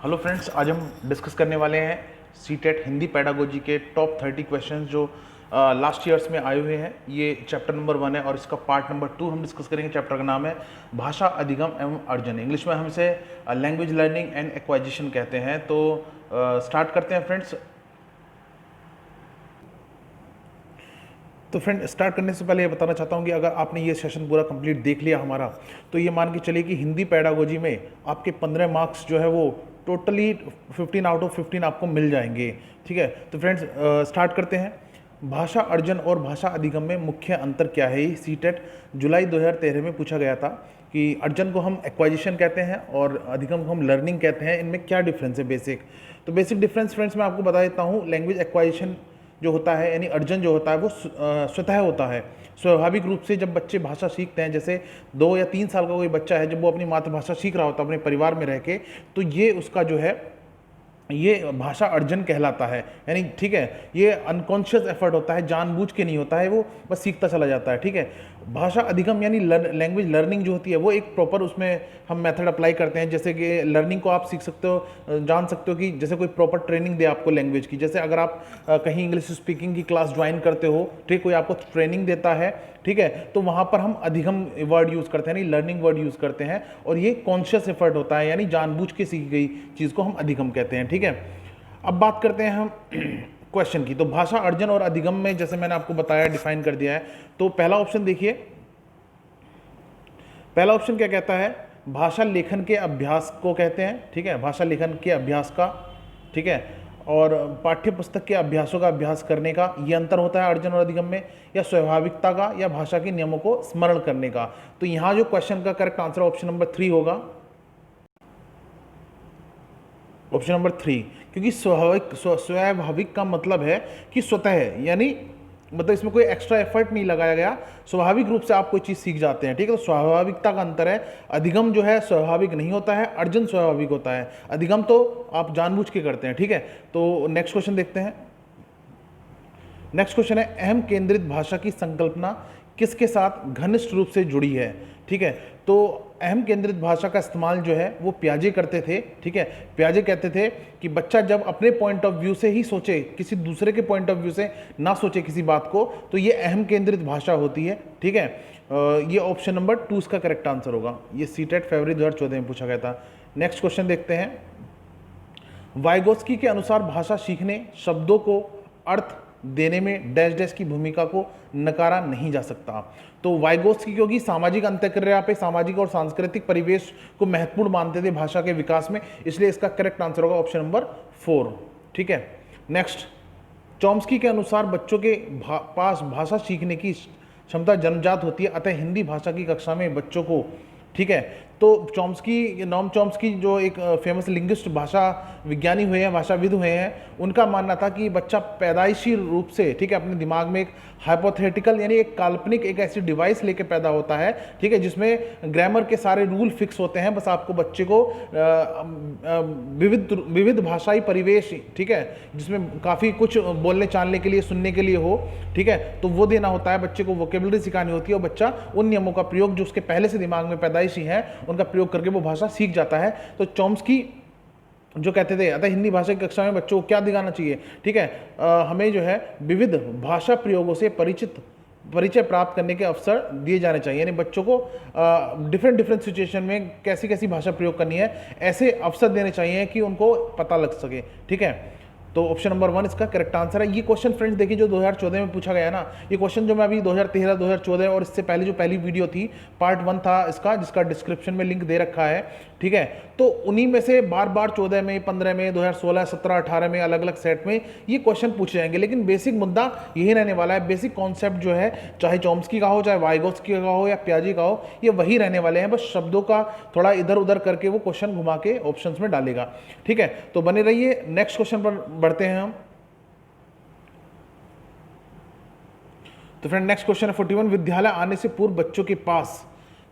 Hello friends, आज हम discuss करने वाले हैं सीटेट हिंदी पेडागोजी के टॉप 30 क्वेश्चंस जो लास्ट ईयर्स में आए हुए हैं। ये चैप्टर नंबर 1 है और इसका पार्ट नंबर 2 हम डिस्कस करेंगे। चैप्टर का नाम है भाषा अधिगम एवं अर्जन। इंग्लिश में हम इसे लैंग्वेज लर्निंग एंड एक्वाजिशन कहते हैं। तो स्टार्ट करते हैं फ्रेंड्स। तो फ्रेंड, स्टार्ट करने से पहले ये बताना चाहता हूँ कि अगर आपने ये सेशन पूरा कंप्लीट देख लिया हमारा, तो ये मान के चलिए कि हिंदी पेडागोजी में आपके 15 मार्क्स जो है वो टोटली 15 आउट ऑफ 15 आपको मिल जाएंगे। ठीक है, तो फ्रेंड्स स्टार्ट करते हैं। भाषा अर्जन और भाषा अधिगम में मुख्य अंतर क्या है? ये सीटेट जुलाई 2013 में पूछा गया था कि अर्जन को हम एक्वाजिशन कहते हैं और अधिगम को हम लर्निंग कहते हैं, इनमें क्या डिफरेंस है बेसिक। तो बेसिक डिफरेंस फ्रेंड्स मैं आपको बता देता हूँ। लैंग्वेज एक्वाजिशन जो होता है यानी अर्जन जो होता है वो स्वतः होता है। स्वाभाविक रूप से जब बच्चे भाषा सीखते हैं, जैसे 2 या 3 साल का कोई बच्चा है, जब वो अपनी मातृभाषा सीख रहा होता है अपने परिवार में रह के, तो ये उसका जो है ये भाषा अर्जन कहलाता है। यानी ठीक है, ये अनकॉन्शियस एफर्ट होता है, जानबूझ के नहीं होता है, वो बस सीखता चला जाता है। ठीक है, भाषा अधिगम यानी लैंग्वेज लर्निंग जो होती है वो एक प्रॉपर उसमें हम मेथड अप्लाई करते हैं। जैसे कि लर्निंग को आप सीख सकते हो, जान सकते हो कि जैसे कोई प्रॉपर ट्रेनिंग दे आपको लैंग्वेज की। जैसे अगर आप कहीं इंग्लिश स्पीकिंग की क्लास ज्वाइन करते हो, ठीक, कोई आपको ट्रेनिंग देता है, ठीक है, तो वहाँ पर हम अधिगम वर्ड यूज़ करते हैं, यानी लर्निंग वर्ड यूज़ करते हैं, और ये कॉन्शियस एफर्ट होता है, यानी जानबूझ के सीखी गई चीज़ को हम अधिगम कहते हैं। ठीक है, अब बात करते हैं हम क्वेश्चन की। तो भाषा अर्जन और अधिगम में जैसे मैंने आपको बताया, डिफाइन कर दिया है। तो पहला ऑप्शन देखिए, पहला ऑप्शन क्या कहता है? भाषा लेखन के अभ्यास को कहते हैं। ठीक है, भाषा लेखन के अभ्यास का, ठीक है, और पाठ्य पुस्तक के अभ्यासों का अभ्यास करने का, ये अंतर होता है अर्जन और अधिगम में। या स्वाभाविकता का या भाषा के नियमों को स्मरण करने का। तो यहाँ जो क्वेश्चन का करेक्ट आंसर ऑप्शन नंबर 3 होगा, ऑप्शन नंबर 3। क्योंकि स्वाभाविक का मतलब है कि स्वतः है, यानी मतलब इसमें कोई एक्स्ट्रा एफर्ट नहीं लगाया गया, स्वाभाविक रूप से आप कोई चीज़ सीख जाते हैं। ठीक है, तो स्वाभाविकता का अंतर है। अधिगम जो है स्वाभाविक नहीं होता है, अर्जन स्वाभाविक होता है, अधिगम तो आप जानबूझ के करते हैं। ठीक है, तो नेक्स्ट क्वेश्चन देखते हैं। नेक्स्ट क्वेश्चन है, अहम केंद्रित भाषा की संकल्पना किसके साथ घनिष्ठ रूप से जुड़ी है? ठीक है, तो अहम केंद्रित भाषा का इस्तेमाल जो है वो प्याजे करते थे। ठीक है, प्याजे कहते थे कि बच्चा जब अपने पॉइंट ऑफ व्यू से ही सोचे, किसी दूसरे के पॉइंट ऑफ व्यू से ना सोचे किसी बात को, तो ये अहम केंद्रित भाषा होती है। ठीक है, ये ऑप्शन नंबर 2 इसका करेक्ट आंसर होगा। ये सीटेट फरवरी 2014 में पूछा गया था। नेक्स्ट क्वेश्चन देखते हैं। वाइगोत्स्की के अनुसार भाषा सीखने, शब्दों को अर्थ देने में डैश डैश की भूमिका को नकारा नहीं जा सकता। तो वाइगोत्स्की क्योंकि सामाजिक अंतःक्रिया पे, सामाजिक और सांस्कृतिक परिवेश को महत्वपूर्ण मानते थे भाषा के विकास में, इसलिए इसका करेक्ट आंसर होगा ऑप्शन नंबर 4। ठीक है, नेक्स्ट, चॉम्स्की के अनुसार बच्चों के पास भाषा सीखने की क्षमता जन्मजात होती है, अतः हिंदी भाषा की कक्षा में बच्चों को, ठीक है, तो चॉम्स्की, नॉम चॉम्स्की जो एक फेमस लिंग्विस्ट, भाषा विज्ञानी हुए हैं, भाषाविद हुए हैं, उनका मानना था कि बच्चा पैदाइशी रूप से, ठीक है, अपने दिमाग में एक हाइपोथेटिकल यानी एक काल्पनिक एक ऐसी डिवाइस लेके पैदा होता है, ठीक है, जिसमें ग्रामर के सारे रूल फिक्स होते हैं। बस आपको बच्चे को विविध भाषाई परिवेश, ठीक है, जिसमें काफ़ी कुछ बोलने चालने के लिए, सुनने के लिए हो, ठीक है, तो वो देना होता है। बच्चे को वोकेबलरी सिखानी होती है और बच्चा उन नियमों का प्रयोग जो उसके पहले से दिमाग में पैदाइशी है उनका प्रयोग करके वो भाषा सीख जाता है। तो चॉम्स्की जो कहते थे, अतः हिंदी भाषा की कक्षा में बच्चों को क्या दिखाना चाहिए? ठीक है, हमें जो है विविध भाषा प्रयोगों से परिचय प्राप्त करने के अवसर दिए जाने चाहिए, यानी बच्चों को डिफरेंट सिचुएशन में कैसी कैसी भाषा प्रयोग करनी है, ऐसे अवसर देने चाहिए कि उनको पता लग सके। ठीक है, तो ऑप्शन नंबर 1 इसका करेक्ट आंसर है। ये क्वेश्चन फ्रेंड्स देखिए जो 2014 में पूछा गया ना, ये क्वेश्चन जो मैं अभी 2013, 2014 और इससे पहले जो पहली वीडियो थी पार्ट 1 था इसका, जिसका डिस्क्रिप्शन में लिंक दे रखा है, ठीक है, तो उन्हीं में से बार बार 14 में, 15 में, 2016, 17, 18 में अलग अलग सेट में ये क्वेश्चन पूछे जाएंगे। लेकिन बेसिक मुद्दा यही रहने वाला है, बेसिक कॉन्सेप्ट जो है, चाहे चॉम्स्की का हो, चाहे वाइगोत्स्की का हो या प्याजे का हो, ये वही रहने वाले हैं, बस शब्दों का थोड़ा इधर उधर करके वो क्वेश्चन घुमा के ऑप्शंस में डालेगा। ठीक है, तो बने रहिए। नेक्स्ट क्वेश्चन पर बढ़ते हैं हम। तो फ्रेंड नेक्स्ट क्वेश्चन है 41, विद्यालय आने से पूर्व बच्चों के पास,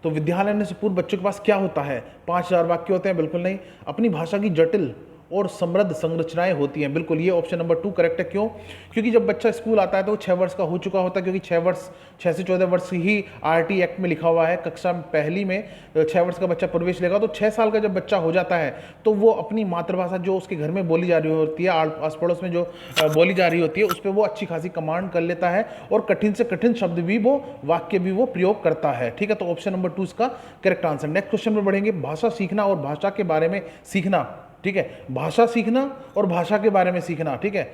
तो विद्यालय आने से पूर्व बच्चों के पास क्या होता है? 5000 वाक्य होते हैं? बिल्कुल नहीं। अपनी भाषा की जटिल और समृद्ध संरचनाएं होती हैं। बिल्कुल, ये ऑप्शन नंबर 2 करेक्ट है। क्यों? क्योंकि जब बच्चा स्कूल आता है तो वो 6 वर्ष का हो चुका होता है, क्योंकि 6 से 14 वर्ष ही आरटी एक्ट में लिखा हुआ है। कक्षा पहली में 6 वर्ष का बच्चा प्रवेश लेगा, तो 6 साल का जब बच्चा हो जाता है तो वो अपनी मातृभाषा जो उसके घर में बोली जा रही होती है, आस पड़ोस में जो बोली जा रही होती है, उस पर वो अच्छी खासी कमांड कर लेता है और कठिन से कठिन शब्द भी वो, वाक्य भी वो प्रयोग करता है। ठीक है, तो ऑप्शन नंबर 2 इसका करेक्ट आंसर। नेक्स्ट क्वेश्चन में बढ़ेंगे। भाषा सीखना और भाषा के बारे में सीखना। ठीक है, भाषा सीखना और भाषा के बारे में सीखना। ठीक है,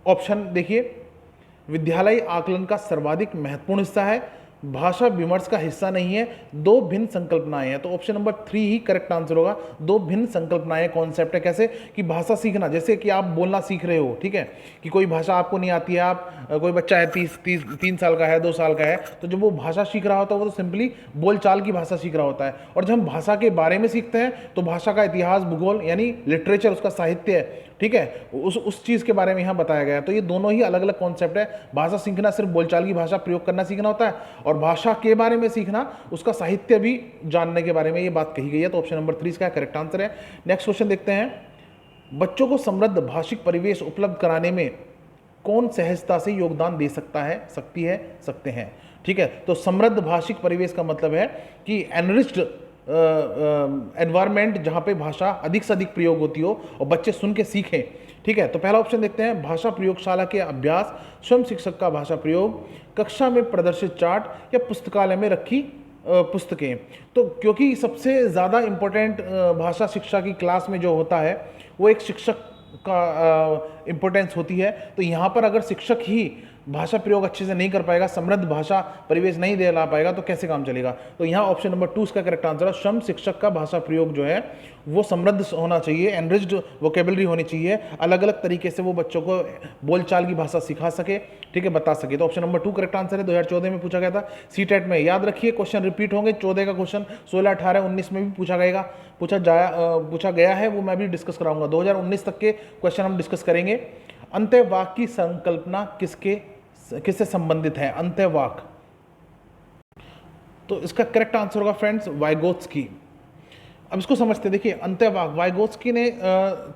ऑप्शन देखिए, विद्यालय आकलन का सर्वाधिक महत्वपूर्ण हिस्सा है, भाषा विमर्श का हिस्सा नहीं है, दो भिन्न संकल्पनाएं हैं। तो ऑप्शन नंबर 3 ही करेक्ट आंसर होगा। दो भिन्न संकल्पनाएं कॉन्सेप्ट है। कैसे? कि भाषा सीखना, जैसे कि आप बोलना सीख रहे हो, ठीक है, कि कोई भाषा आपको नहीं आती है, आप कोई बच्चा है 3 साल का है, 2 साल का है, तो जब वो भाषा सीख रहा होता है वो तो सिंपली बोलचाल की भाषा सीख रहा होता है। और जब हम भाषा के बारे में सीखते हैं तो भाषा का इतिहास, भूगोल यानी लिटरेचर, उसका साहित्य है, ठीक है, उस चीज़ के बारे में यहाँ बताया गया है। तो ये दोनों ही अलग अलग कॉन्सेप्ट है। भाषा सीखना सिर्फ बोलचाल की भाषा प्रयोग करना सीखना होता है, और भाषा के बारे में सीखना उसका साहित्य भी जानने के बारे में ये बात कही गई है। तो ऑप्शन नंबर 3 इसका करेक्ट आंसर है। नेक्स्ट क्वेश्चन देखते हैं। बच्चों को समृद्ध भाषिक परिवेश उपलब्ध कराने में कौन सहजता से योगदान दे सकता है, सकते हैं? ठीक है, तो समृद्ध भाषिक परिवेश का मतलब है कि एनरिच्ड एनवायरमेंट, जहाँ पे भाषा अधिक से अधिक प्रयोग होती हो और बच्चे सुन के सीखें। ठीक है, तो पहला ऑप्शन देखते हैं। भाषा प्रयोगशाला के अभ्यास, स्वयं शिक्षक का भाषा प्रयोग, कक्षा में प्रदर्शित चार्ट या पुस्तकालय में रखी पुस्तकें। तो क्योंकि सबसे ज़्यादा इम्पोर्टेंट भाषा शिक्षा की क्लास में जो होता है वो एक शिक्षक का इम्पोर्टेंस होती है, तो यहाँ पर अगर शिक्षक ही भाषा प्रयोग अच्छे से नहीं कर पाएगा, समृद्ध भाषा परिवेश नहीं दे ला पाएगा, तो कैसे काम चलेगा? तो यहाँ ऑप्शन नंबर 2 इसका करेक्ट आंसर है। स्वयं शिक्षक का भाषा प्रयोग जो है वो समृद्ध होना चाहिए, एनरिच्ड वोकेबलरी होनी चाहिए, अलग अलग तरीके से वो बच्चों को बोलचाल की भाषा सिखा सके, ठीक है, बता सके। तो ऑप्शन नंबर 2 करेक्ट आंसर है। 2014 में पूछा गया था सीटेट में, याद रखिए क्वेश्चन रिपीट होंगे। 14 का क्वेश्चन 16, 18, 19 में भी पूछा गया है, वो मैं भी डिस्कस कराऊंगा। 2019 तक के क्वेश्चन हम डिस्कस करेंगे। अंत्यवाक की संकल्पना किससे संबंधित है? अंत्यवाक, तो इसका करेक्ट आंसर होगा फ्रेंड्स वाइगोत्स्की। अब इसको समझते हैं। देखिए, अंत्यवाक, वाइगोत्स्की ने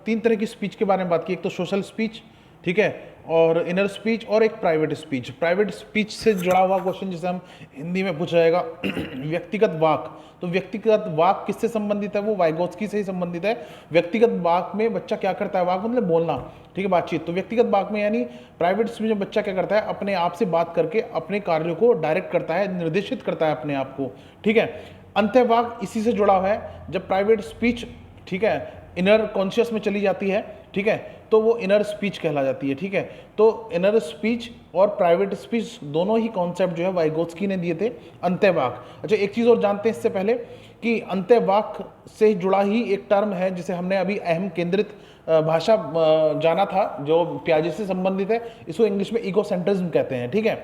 3 तरह की स्पीच के बारे में बात की। एक तो सोशल स्पीच, ठीक है, और इनर स्पीच, और एक प्राइवेट स्पीच। प्राइवेट स्पीच से जुड़ा हुआ क्वेश्चन जिसे हम हिंदी में पूछा जाएगा व्यक्तिगत वाक। तो व्यक्तिगत वाक किससे संबंधित है? वो वाइगोत्स्की से ही संबंधित है। व्यक्तिगत वाक में बच्चा क्या करता है? वाक मतलब बोलना, ठीक है, बातचीत। तो व्यक्तिगत वाक में यानी प्राइवेट स्पीच में बच्चा क्या करता है? अपने आप से बात करके अपने कार्यों को डायरेक्ट करता है, निर्देशित करता है अपने आप को, ठीक है। अंत्यवाक इसी से जुड़ा हुआ है। जब प्राइवेट स्पीच, ठीक है, इनर कॉन्शियस में चली जाती है, ठीक है, तो वो इनर स्पीच कहला जाती है, ठीक है। तो इनर स्पीच और प्राइवेट स्पीच दोनों ही कॉन्सेप्ट जो है वाइगोत्स्की ने दिए थे। अंत्यवाक, अच्छा एक चीज़ और जानते हैं इससे पहले कि अंत्यवाक से जुड़ा ही एक टर्म है जिसे हमने अभी अहम केंद्रित भाषा जाना था, जो प्याजे से संबंधित है। इसको इंग्लिश में इगोसेंट्रिज्म कहते हैं, ठीक है।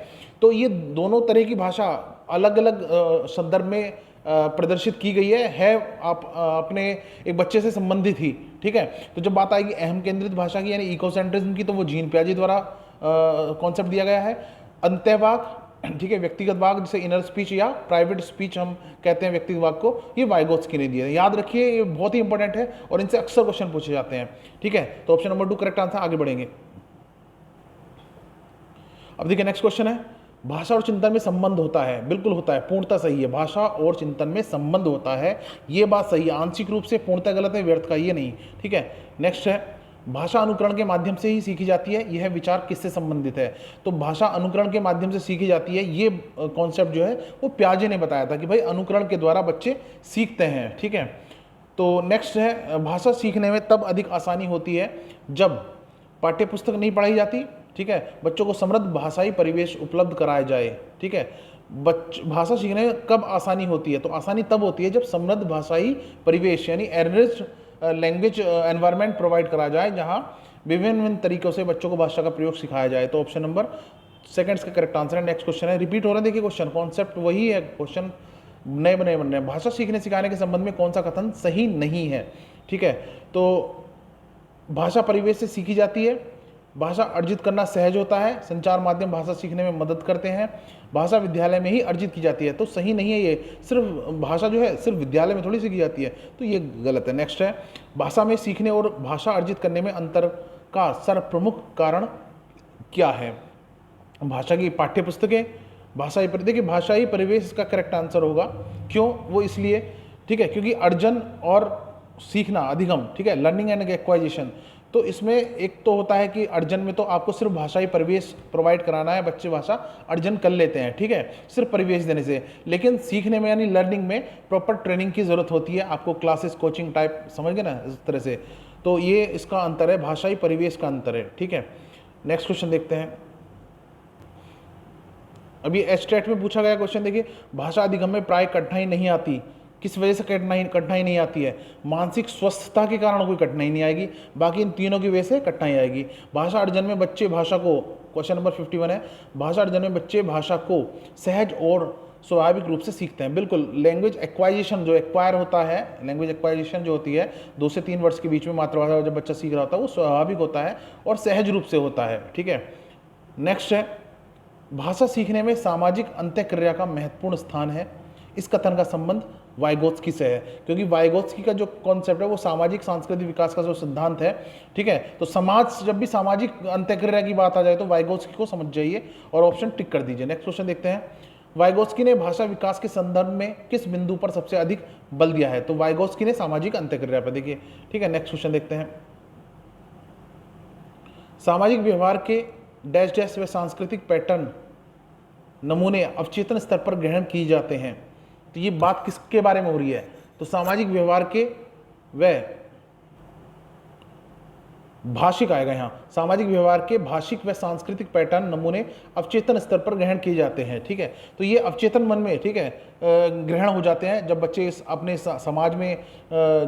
तो ये दोनों तरह की भाषा अलग अलग संदर्भ में प्रदर्शित की गई है आप अपने एक बच्चे से संबंधित ही, ठीक है। तो जब बात आएगी अहम केंद्रित भाषा की यानी इकोसेंट्रिज्म की, तो वो जीन पियाजे द्वारा कॉन्सेप्ट दिया गया है। अंत्यवाक, ठीक है, व्यक्तिगत वाक जिसे इनर स्पीच या प्राइवेट स्पीच हम कहते हैं व्यक्तिगत वाक को, ये वाइगोत्स्की ने दिया है। याद रखिए, ये बहुत ही इंपॉर्टेंट है और इनसे अक्सर क्वेश्चन पूछे जाते हैं, ठीक है। तो ऑप्शन नंबर 2 करेक्ट आंसर। आगे बढ़ेंगे। अब देखिए नेक्स्ट क्वेश्चन है, भाषा और चिंतन में संबंध होता है? बिल्कुल होता है, पूर्णतः सही है। भाषा और चिंतन में संबंध होता है, ये बात सही है। आंशिक रूप से पूर्णतः गलत है, व्यर्थ का ये नहीं, ठीक है। नेक्स्ट है, भाषा अनुकरण के माध्यम से ही सीखी जाती है, यह विचार किससे संबंधित है? तो भाषा अनुकरण के माध्यम से सीखी जाती है, ये कॉन्सेप्ट जो है वो प्याजे ने बताया था कि भाई अनुकरण के द्वारा बच्चे सीखते हैं, ठीक है। तो नेक्स्ट है, भाषा सीखने में तब अधिक आसानी होती है जब पाठ्यपुस्तक नहीं पढ़ाई जाती, ठीक है, बच्चों को समृद्ध भाषाई परिवेश उपलब्ध कराया जाए, ठीक है। भाषा सीखने में कब आसानी होती है? तो आसानी तब होती है जब समृद्ध भाषाई परिवेश यानी एनरिच्ड लैंग्वेज एनवायरनमेंट प्रोवाइड करा जाए, जहां विभिन्न तरीकों से बच्चों को भाषा का प्रयोग सिखाया जाए। तो ऑप्शन नंबर 2 का करेक्ट आंसर है। नेक्स्ट क्वेश्चन है, रिपीट हो रहा है, देखिए क्वेश्चन कॉन्सेप्ट वही है, क्वेश्चन नए बन रहे हैं। भाषा सीखने सिखाने के संबंध में कौन सा कथन सही नहीं है? ठीक है, तो भाषा परिवेश से सीखी जाती है, भाषा अर्जित करना सहज होता है, संचार माध्यम भाषा सीखने में मदद करते हैं, भाषा विद्यालय में ही अर्जित की जाती है। तो सही नहीं है ये, सिर्फ भाषा जो है सिर्फ विद्यालय में थोड़ी सीखी जाती है, तो ये गलत है। नेक्स्ट है, भाषा में सीखने और भाषा अर्जित करने में अंतर का सर्वप्रमुख कारण क्या है? भाषा की पाठ्य पुस्तकें, देखिए भाषाई परिवेश इसका करेक्ट आंसर होगा। क्यों? वो इसलिए, ठीक है, क्योंकि अर्जन और सीखना, अधिगम, ठीक है, लर्निंग एंड एक्वाइजेशन, तो इसमें एक तो होता है कि अर्जन में तो आपको सिर्फ भाषाई परिवेश प्रोवाइड कराना है, बच्चे भाषा अर्जन कर लेते हैं, ठीक है, सिर्फ परिवेश देने से। लेकिन सीखने में यानी लर्निंग में प्रॉपर ट्रेनिंग की ज़रूरत होती है, आपको क्लासेस, कोचिंग टाइप, समझ गए ना, इस तरह से। तो ये इसका अंतर है, भाषाई परिवेश का अंतर है, ठीक है। नेक्स्ट क्वेश्चन देखते हैं। अभी एस्टेट में पूछा गया क्वेश्चन देखिए, भाषा अधिगम में प्राय कठिनाई नहीं आती, किस वजह से कठिनाई नहीं आती है? मानसिक स्वस्थता के कारण कोई कठिनाई नहीं आएगी, बाकी इन तीनों की वजह से कठिनाई आएगी। भाषा अर्जन में बच्चे भाषा को, क्वेश्चन नंबर 51 है, भाषा अर्जन में बच्चे भाषा को सहज और स्वाभाविक रूप से सीखते हैं। बिल्कुल, लैंग्वेज एक्वाइजेशन जो एक्वायर होता है, लैंग्वेज एक्वाइजेशन जो होती है 2 से 3 वर्ष के बीच में मातृभाषा जब बच्चा सीख रहा होता है, वो स्वाभाविक होता है और सहज रूप से होता है, ठीक है। नेक्स्ट है, भाषा सीखने में सामाजिक अंत्यक्रिया का महत्वपूर्ण स्थान है। इस कथन का संबंध वाइगोत्स्की से है, क्योंकि वाइगोत्स्की का जो कॉन्सेप्ट है वो सामाजिक सांस्कृतिक विकास का जो सिद्धांत है, ठीक है। तो समाज, जब भी सामाजिक अंत्यक्रिया की बात आ जाए तो वाइगोत्स्की को समझ जाइए और ऑप्शन टिक कर दीजिए। नेक्स्ट क्वेश्चन देखते हैं, वाइगोत्स्की ने भाषा विकास के संदर्भ में किस बिंदु पर सबसे अधिक बल दिया है? तो वाइगोत्स्की ने सामाजिक अंत्यक्रिया पर, देखिए, ठीक है। नेक्स्ट क्वेश्चन देखते हैं, सामाजिक व्यवहार के डैश डैश व सांस्कृतिक पैटर्न नमूने अवचेतन स्तर पर ग्रहण किए जाते हैं। तो ये बात किसके बारे में हो रही है? तो सामाजिक व्यवहार के व भाषिक आएगा यहाँ, सामाजिक व्यवहार के भाषिक व सांस्कृतिक पैटर्न नमूने अवचेतन स्तर पर ग्रहण किए जाते हैं, ठीक है। तो ये अवचेतन मन में, ठीक है, ग्रहण हो जाते हैं जब बच्चे इस अपने समाज में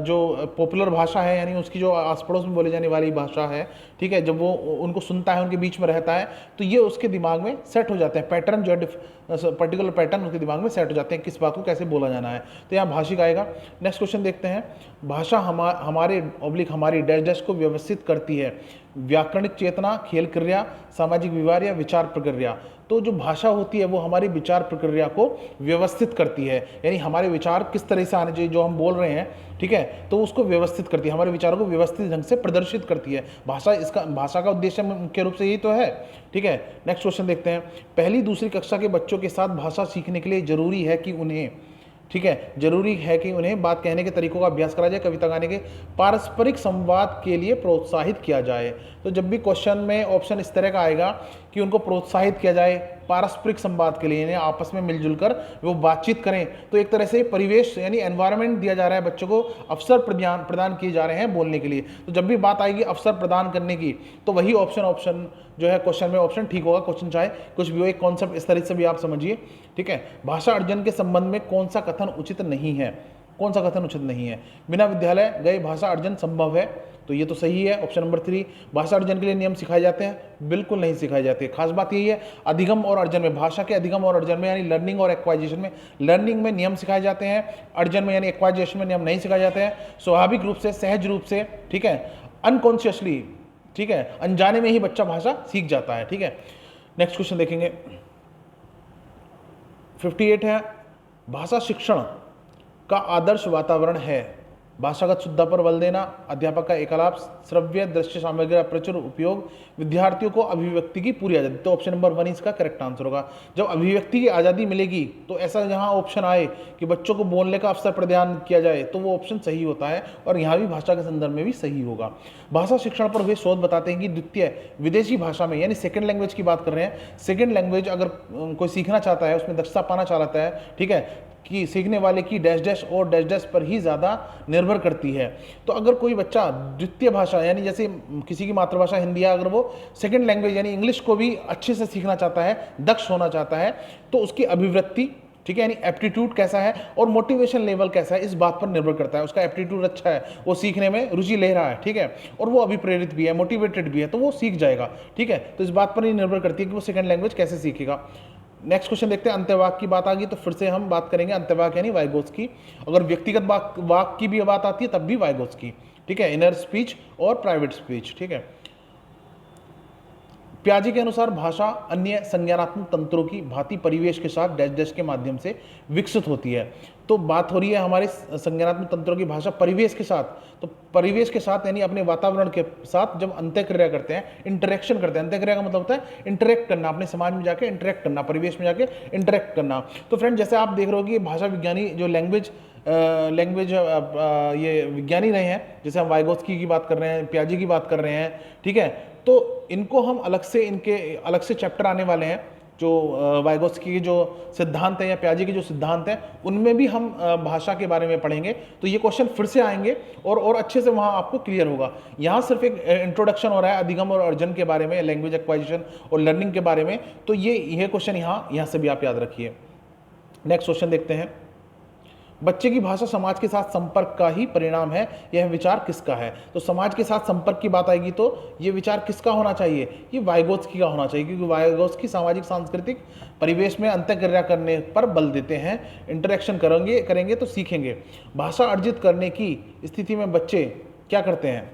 जो पॉपुलर भाषा है, यानी उसकी जो आस पड़ोस में बोले जाने वाली भाषा है, ठीक है, जब वो उनको सुनता है, उनके बीच में रहता है, तो ये उसके दिमाग में सेट हो जाते हैं, पैटर्न जो है पर्टिकुलर पैटर्न उसके दिमाग में सेट हो जाते हैं, किस बात को कैसे बोला जाना है। तो यहाँ भाषिक आएगा। नेक्स्ट क्वेश्चन देखते हैं, भाषा हमारी डैश डैश को व्यवस्थित करती है, व्याकरणिक चेतना, खेल क्रिया, सामाजिक व्यवहार या विचार प्रक्रिया। तो जो भाषा होती है वो हमारी विचार प्रक्रिया को व्यवस्थित करती है, यानी हमारे विचार किस तरह से आने चाहिए, जो हम बोल रहे हैं, ठीक है, तो उसको व्यवस्थित करती है, हमारे विचारों को व्यवस्थित ढंग से प्रदर्शित करती है भाषा। भाषा का उद्देश्य मुख्य रूप से यही तो है, ठीक है। नेक्स्ट क्वेश्चन देखते हैं, पहली दूसरी कक्षा के बच्चों के साथ भाषा सीखने के लिए जरूरी है कि उन्हें, ठीक है, जरूरी है कि उन्हें बात कहने के तरीकों का अभ्यास करा जाए, कविता गाने के पारस्परिक संवाद के लिए प्रोत्साहित किया जाए। तो जब भी क्वेश्चन में ऑप्शन इस तरह का आएगा कि उनको प्रोत्साहित किया जाए पारस्परिक संवाद के लिए, यानी आपस में मिलजुल कर वो बातचीत करें, तो एक तरह से परिवेश यानी एनवायरनमेंट दिया जा रहा है, बच्चों को अवसर प्रदान किए जा रहे हैं बोलने के लिए। तो जब भी बात आएगी अवसर प्रदान करने की, तो वही ऑप्शन जो है क्वेश्चन में ऑप्शन ठीक होगा, क्वेश्चन चाहे कुछ भी हो। एक कॉन्सेप्ट इस तरह से भी आप समझिए, ठीक है। भाषा अर्जन के संबंध में कौन सा कथन उचित नहीं है? कौन सा कथन उचित नहीं है? बिना विद्यालय गए भाषा अर्जन संभव है, तो ये तो सही है, ऑप्शन नंबर 3। भाषा अर्जन के लिए नियम सिखाए जाते हैं? बिल्कुल नहीं सिखाए जाते। खास बात यही है, अधिगम और अर्जन में, भाषा के अधिगम और अर्जन में, यानी लर्निंग और एक्वाइजेशन में, लर्निंग में नियम सिखाए जाते हैं, अर्जन में यानी एक्वाइजेशन में नियम नहीं सिखाए जाते हैं। स्वाभाविक रूप से, सहज रूप से, ठीक है, अनकॉन्शियसली, ठीक है, अनजाने में ही बच्चा भाषा सीख जाता है, ठीक है। नेक्स्ट क्वेश्चन देखेंगे, 58 है, भाषा शिक्षण का आदर्श वातावरण है। भाषागत शुद्धता पर बल देना, अध्यापक का एकलाप, श्रव्य दृश्य सामग्री का प्रचुर उपयोग, विद्यार्थियों को अभिव्यक्ति की पूरी आज़ादी। तो ऑप्शन नंबर 1 इसका करेक्ट आंसर होगा। जब अभिव्यक्ति की आज़ादी मिलेगी तो ऐसा जहां ऑप्शन आए कि बच्चों को बोलने का अवसर प्रदान किया जाए, तो वो ऑप्शन सही होता है, और यहाँ भी भाषा के संदर्भ में भी सही होगा। भाषा शिक्षण पर वे शोध बताते हैं कि द्वितीय विदेशी भाषा में, यानी सेकेंड लैंग्वेज की बात कर रहे हैं, सेकेंड लैंग्वेज अगर कोई सीखना चाहता है, उसमें दक्षता पाना चाहता है, ठीक है, कि सीखने वाले की डैश डैश और डैश डैश पर ही ज़्यादा निर्भर करती है। तो अगर कोई बच्चा द्वितीय भाषा, यानी जैसे किसी की मातृभाषा हिंदी है, अगर वो सेकंड लैंग्वेज यानी इंग्लिश को भी अच्छे से सीखना चाहता है, दक्ष होना चाहता है, तो उसकी अभिवृत्ति, ठीक है, यानी एप्टीट्यूड कैसा है और मोटिवेशन लेवल कैसा है, इस बात पर निर्भर करता है। उसका एप्टीट्यूड अच्छा है, वो सीखने में रुचि ले रहा है, ठीक है, और वो अभिप्रेरित भी है, मोटिवेटेड भी है, तो वो सीख जाएगा, ठीक है। तो इस बात पर ही निर्भर करती है कि वो सेकंड लैंग्वेज कैसे सीखेगा। नेक्स्ट क्वेश्चन देखते हैं, अंत्यवाक की बात आ गई तो फिर से हम बात करेंगे अंत्यवाक यानी वाइगोत्स्की। अगर व्यक्तिगत वाक की भी बात आती है तब भी वाइगोत्स्की, ठीक है, इनर स्पीच और प्राइवेट स्पीच, ठीक है। पियाजे के अनुसार भाषा अन्य संज्ञानात्मक तंत्रों की भांति परिवेश के साथ डैश डैश के माध्यम से विकसित होती है। तो बात हो रही है हमारे संज्ञानात्मक तंत्रों की भाषा परिवेश के साथ, तो परिवेश के साथ यानी अपने वातावरण के साथ जब अंतःक्रिया करते हैं, इंटरेक्शन करते हैं। अंतःक्रिया का मतलब होता है इंटरेक्ट करना, अपने समाज में जाके इंटरेक्ट करना, परिवेश में जाके इंटरेक्ट करना। तो फ्रेंड जैसे आप देख रहे हो कि भाषा विज्ञानी जो लैंग्वेज ये विज्ञानी रहे हैं, जैसे हम वाइगोत्स्की की बात कर रहे हैं, पियाजे की बात कर रहे हैं, ठीक है, तो इनको हम इनके अलग से चैप्टर आने वाले हैं, जो वाइगोत्स्की के जो सिद्धांत हैं या पियाजे के जो सिद्धांत हैं उनमें भी हम भाषा के बारे में पढ़ेंगे। तो ये क्वेश्चन फिर से आएंगे और अच्छे से वहाँ आपको क्लियर होगा। यहाँ सिर्फ एक इंट्रोडक्शन हो रहा है अधिगम और अर्जन के बारे में, लैंग्वेज एक्वाजिशन और लर्निंग के बारे में, तो ये क्वेश्चन यहाँ से भी आप याद रखिए। नेक्स्ट क्वेश्चन देखते हैं। बच्चे की भाषा समाज के साथ संपर्क का ही परिणाम है, यह विचार किसका है? तो समाज के साथ संपर्क की बात आएगी तो ये विचार किसका होना चाहिए? ये वाइगोत्स्की का होना चाहिए, क्योंकि वाइगोत्स्की सामाजिक सांस्कृतिक परिवेश में अंतःक्रिया करने पर बल देते हैं। इंटरेक्शन करेंगे तो सीखेंगे। भाषा अर्जित करने की स्थिति में बच्चे क्या करते हैं?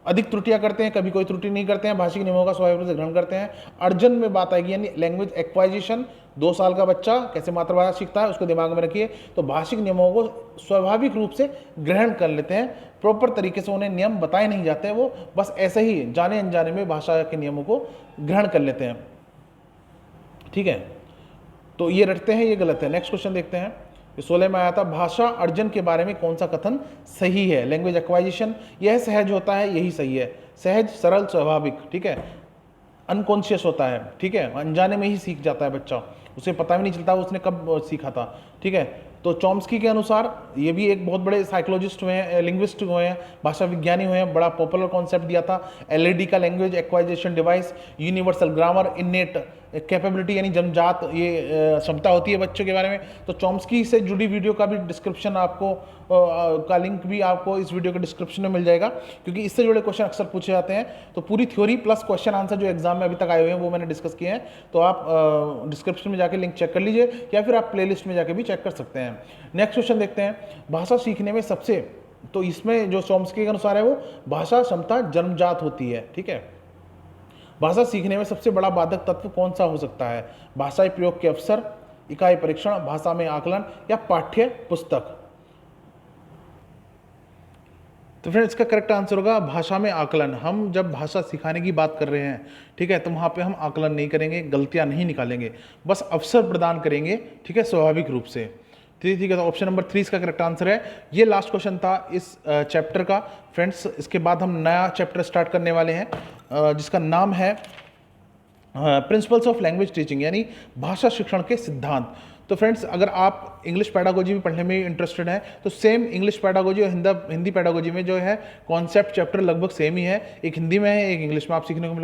अधिक त्रुटियां करते हैं, कभी कोई त्रुटि नहीं करते हैं, भाषिक नियमों का स्वाभाविक रूप से ग्रहण करते हैं। अर्जन में बात आएगी यानी लैंग्वेज एक्वाजिशन, 2 साल का बच्चा कैसे मातृभाषा सीखता है उसको दिमाग में रखिए। तो भाषिक नियमों को स्वाभाविक रूप से ग्रहण कर लेते हैं, प्रॉपर तरीके से उन्हें नियम बताए नहीं जाते हैं, वो बस ऐसे ही जाने अनजाने में भाषा के नियमों को ग्रहण कर लेते हैं, ठीक है। तो ये रटते हैं, ये गलत है। नेक्स्ट क्वेश्चन देखते हैं। 16 में आया था, भाषा अर्जन के बारे में कौन सा कथन सही है? लैंग्वेज एक्वाजिशन, यह सहज होता है, यही सही है। सहज, सरल, स्वाभाविक, ठीक है। अनकॉन्शियस होता है, ठीक है, अनजाने में ही सीख जाता है बच्चा, उसे पता भी नहीं चलता उसने कब सीखा था, ठीक है। तो चॉम्स्की के अनुसार, ये भी एक बहुत बड़े साइकोलॉजिस्ट हुए हैं, लिंग्विस्ट हुए हैं, भाषा विज्ञानी हुए हैं, बड़ा पॉपुलर कॉन्सेप्ट दिया था एलईडी का, language acquisition device, universal grammar, इनेट capability यानी जन्मजात ये क्षमता होती है बच्चों के बारे में। तो चॉम्स्की से जुड़ी वीडियो का भी डिस्क्रिप्शन आपको का लिंक भी आपको इस वीडियो के डिस्क्रिप्शन में मिल जाएगा, क्योंकि इससे जुड़े क्वेश्चन अक्सर पूछे जाते हैं। तो पूरी थ्योरी प्लस क्वेश्चन आंसर जो एग्जाम में अभी तक आए हुए हैं वो मैंने डिस्कस किए हैं, तो आप डिस्क्रिप्शन में जाके लिंक चेक कर लीजिए, या फिर आप प्लेलिस्ट में जाके भी चेक कर सकते हैं। नेक्स्ट क्वेश्चन देखते हैं। भाषा सीखने में सबसे, तो इसमें जो चॉम्स्की के अनुसार है वो भाषा क्षमता जन्मजात होती है, ठीक है। भाषा सीखने में सबसे बड़ा बाधक तत्व कौन सा हो सकता है? भाषाई प्रयोग के अवसर, इकाई परीक्षण, भाषा में आकलन या पाठ्य पुस्तक? तो फ्रेंड्स इसका करेक्ट आंसर होगा भाषा में आकलन। हम जब भाषा सिखाने की बात कर रहे हैं, ठीक है, तो वहाँ पे हम आकलन नहीं करेंगे, गलतियाँ नहीं निकालेंगे, बस अवसर प्रदान करेंगे, ठीक है, स्वाभाविक रूप से। ठीक है, तो ऑप्शन नंबर 3 इसका करेक्ट आंसर है। ये लास्ट क्वेश्चन था इस चैप्टर का फ्रेंड्स। इसके बाद हम नया चैप्टर स्टार्ट करने वाले हैं जिसका नाम है प्रिंसिपल्स ऑफ लैंग्वेज टीचिंग, यानी भाषा शिक्षण के सिद्धांत। तो फ्रेंड्स अगर आप इंग्लिश पैडागोजी भी पढ़ने में इंटरेस्टेड हैं तो सेम इंग्लिश पैडागोजी और हिंदी पैडागोजी में जो है कॉन्सेप्ट चैप्टर लगभग सेम ही है, एक हिंदी में है एक इंग्लिश में आप सीखने को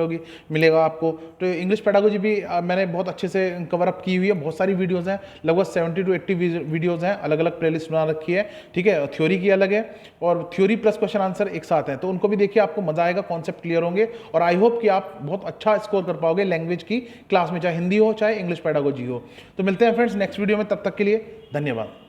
मिलेगा आपको। तो इंग्लिश पैडागोजी भी मैंने बहुत अच्छे से कवर अप की हुई है, बहुत सारी वीडियोज़ हैं, लगभग 70 to 80 वीडियोज़ हैं, अलग अलग प्लेलिस्ट बना रखी है, ठीक है। थ्योरी की अलग है और थ्योरी प्लस क्वेश्चन आंसर एक साथ है, तो उनको भी देखिए, आपको मजा आएगा, कॉन्सेप्ट क्लियर होंगे और आई होप कि आप बहुत अच्छा स्कोर कर पाओगे लैंग्वेज की क्लास में, चाहे हिंदी हो चाहे इंग्लिश पैडागोजी हो। तो मिलते हैं फ्रेंड्स नेक्स्ट वीडियो में, तब तक के लिए धन्यवाद।